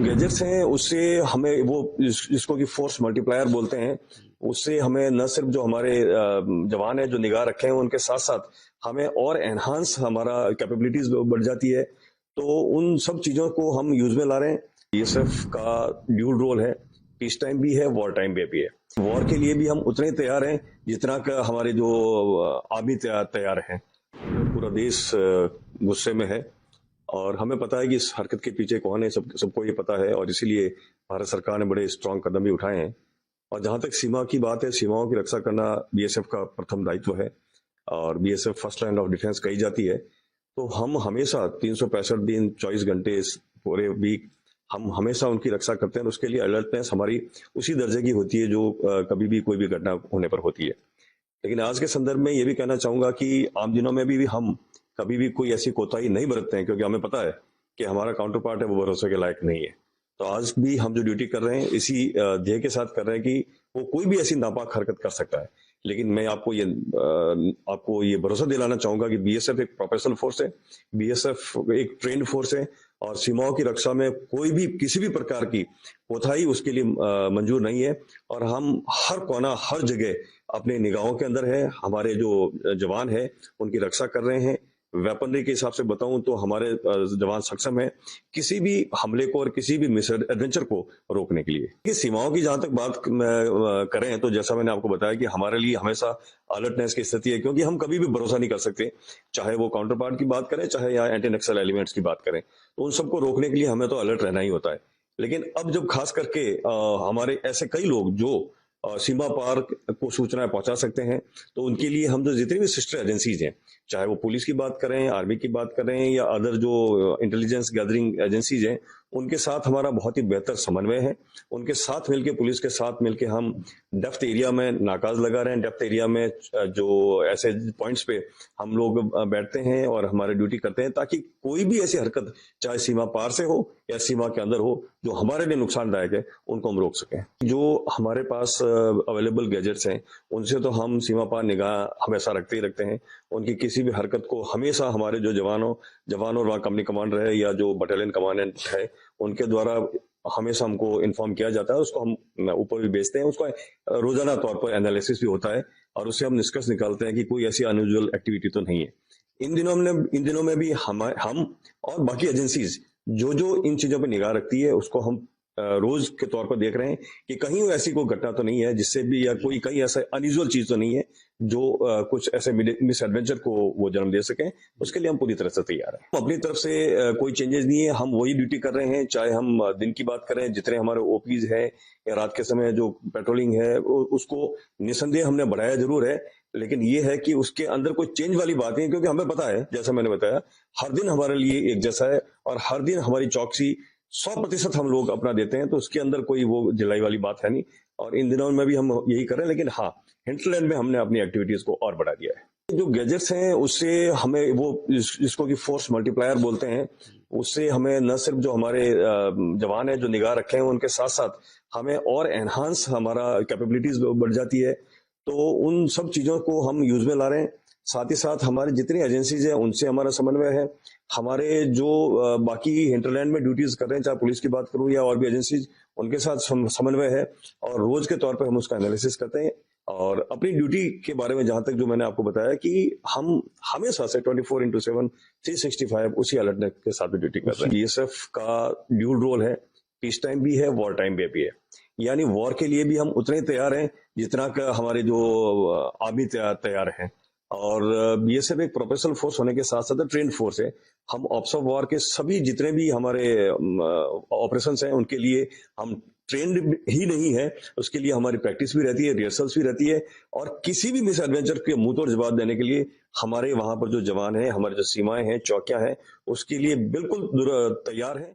Gadgets हैं उससे हमें वो जिसको कि फोर्स मल्टीप्लायर बोलते हैं, उससे हमें न सिर्फ जो हमारे जवान है जो निगाह रखे हैं उनके साथ साथ हमें और एनहांस हमारा कैपेबिलिटीज बढ़ जाती है। तो उन सब चीजों को हम यूज में ला रहे हैं। बीएसएफ का ड्यूल रोल है, पीस टाइम भी है, वॉर टाइम भी है। वॉर के लिए भी हम उतने तैयार हैं जितना का हमारे जो आर्मी तैयार है। पूरा देश गुस्से में है और हमें पता है कि इस हरकत के पीछे कौन है, सबको ये पता है और इसीलिए भारत सरकार ने बड़े स्ट्रांग कदम भी उठाए हैं। और जहां तक सीमा की बात है, सीमाओं की रक्षा करना बीएसएफ का प्रथम दायित्व है और BSF first line of defence कही जाती है। तो हम हमेशा 365 दिन 24 घंटे पूरे वीक हम हमेशा उनकी रक्षा करते हैं। उसके लिए अलर्टनेस हमारी उसी दर्जे की होती है जो कभी भी कोई भी घटना होने पर होती है। लेकिन आज के संदर्भ में ये भी कहना चाहूंगा कि आम दिनों में भी हम कभी भी कोई ऐसी कोताही नहीं बरतते हैं, क्योंकि हमें पता है कि हमारा काउंटर पार्ट है वो भरोसे के लायक नहीं है। तो आज भी हम जो ड्यूटी कर रहे हैं इसी ध्येय के साथ कर रहे हैं कि वो कोई भी ऐसी नापाक हरकत कर सकता है। लेकिन मैं आपको ये भरोसा दिलाना चाहूंगा कि बीएसएफ एक प्रोफेशनल फोर्स है, बीएसएफ एक ट्रेंड फोर्स है और सीमाओं की रक्षा में कोई भी किसी भी प्रकार की कोताही उसके लिए मंजूर नहीं है। और हम हर कोना हर जगह अपने निगाहों के अंदर है, हमारे जो जवान है उनकी रक्षा कर रहे हैं। वेपनरी के हिसाब से बताऊं तो हमारे जवान सक्षम है किसी भी हमले को और किसी भी मिस एडवेंचर को रोकने के लिए। कि सीमाओं की जहां तक बात करें तो जैसा मैंने आपको बताया कि हमारे लिए हमेशा अलर्टनेस की स्थिति है, क्योंकि हम कभी भी भरोसा नहीं कर सकते, चाहे वो काउंटर पार्ट की बात करें चाहे या एंटी नक्सल एलिमेंट्स की बात करें। तो उन सबको रोकने के लिए हमें तो अलर्ट रहना ही होता है। लेकिन अब जब खास करके हमारे ऐसे कई लोग जो सीमा पार को सूचनाएं पहुंचा सकते हैं, तो उनके लिए हम जो जितनी भी सिस्टर एजेंसीज हैं, चाहे वो पुलिस की बात करें, आर्मी की बात करें या अदर जो इंटेलिजेंस गैदरिंग एजेंसीज हैं, उनके साथ हमारा बहुत ही बेहतर समन्वय है। उनके साथ मिलकर, पुलिस के साथ मिलकर हम डेप्थ एरिया में नाकाज लगा रहे हैं। डेप्थ एरिया में जो ऐसे पॉइंट्स पे हम लोग बैठते हैं और हमारे ड्यूटी करते हैं, ताकि कोई भी ऐसी हरकत चाहे सीमा पार से हो या सीमा के अंदर हो जो हमारे लिए नुकसानदायक है, उनको हम रोक सकें। जो हमारे पास अवेलेबल गैजेट्स हैं उनसे तो हम सीमा पार निगाह हमेशा रखते ही रखते हैं। उनकी किसी भी हरकत को हमेशा हमारे जो जवान और वहाँ कंपनी कमांडर है या जो बटालियन कमांडेंट है उनके द्वारा हमेशा हमको इन्फॉर्म किया जाता है। उसको हम ऊपर भी भेजते हैं, उसका रोजाना तौर पर एनालिसिस भी होता है और उससे हम निष्कर्ष निकालते हैं कि कोई ऐसी अनयूजुअल एक्टिविटी तो नहीं है। इन दिनों में भी हम और बाकी एजेंसीज जो इन चीजों पर निगाह रखती है उसको हम रोज के तौर पर देख रहे हैं कि कहीं ऐसी कोई घटना तो नहीं है जिससे भी, या कोई कहीं ऐसा अनयूजुअल चीज तो नहीं है जो कुछ ऐसे मिस एडवेंचर को वो जन्म दे सके। उसके लिए हम पूरी तरह से तैयार हैं। अपनी तरफ से कोई चेंजेस नहीं है, हम वही ड्यूटी कर रहे हैं। चाहे हम दिन की बात करें, जितने हमारे ओपीज है या रात के समय जो पेट्रोलिंग है उसको निसंदेह हमने बढ़ाया जरूर है। लेकिन ये है कि उसके अंदर कोई चेंज वाली बात नहीं है, क्योंकि हमें पता है, जैसा मैंने बताया, हर दिन हमारे लिए एक जैसा है और हर दिन हमारी चौकसी 100% हम लोग अपना देते हैं। तो उसके अंदर कोई वो ढिलाई वाली बात है नहीं और इन दिनों में भी हम यही कर रहे हैं। लेकिन हाँ, हिंटलैंड में हमने अपनी एक्टिविटीज को और बढ़ा दिया है। जो गैजेट्स हैं उससे हमें वो जिसको कि फोर्स मल्टीप्लायर बोलते हैं, उससे हमें न सिर्फ जो हमारे जवान है जो निगाह रखे हैं उनके साथ साथ हमें और एनहांस हमारा कैपेबिलिटीज बढ़ जाती है। तो उन सब चीजों को हम यूज में ला रहे हैं। साथ ही साथ हमारी जितनी एजेंसीज हैं उनसे हमारा समन्वय है। हमारे जो बाकी हिंटरलैंड में ड्यूटीज कर रहे हैं, चाहे पुलिस की बात करूं या और भी एजेंसीज, उनके साथ समन्वय है और रोज के तौर पर हम उसका एनालिसिस करते हैं। और अपनी ड्यूटी के बारे में जहां तक जो मैंने आपको बताया कि हम हमेशा से 24/7 365 उसी अलर्टनेस के साथ भी ड्यूटी कर रहे हैं। बीएसएफ का ड्यूल रोल है, पीस टाइम भी है, वॉर टाइम भी है। यानी वॉर के लिए भी हम उतने तैयार हैं जितना का हमारे जो आर्मी तैयार है। और बीएसएफ एक प्रोफेशनल फोर्स होने के साथ साथ ट्रेंड फोर्स है। हम ऑप्स ऑफ वॉर के सभी जितने भी हमारे ऑपरेशंस हैं उनके लिए हम ट्रेंड ही नहीं है, उसके लिए हमारी प्रैक्टिस भी रहती है, रिहर्सल्स भी रहती है। और किसी भी मिस एडवेंचर के मुंह तोड़ जवाब देने के लिए हमारे वहां पर जो जवान हैं, हमारे जो सीमाएं हैं, चौकियां हैं, उसके लिए बिल्कुल तैयार है।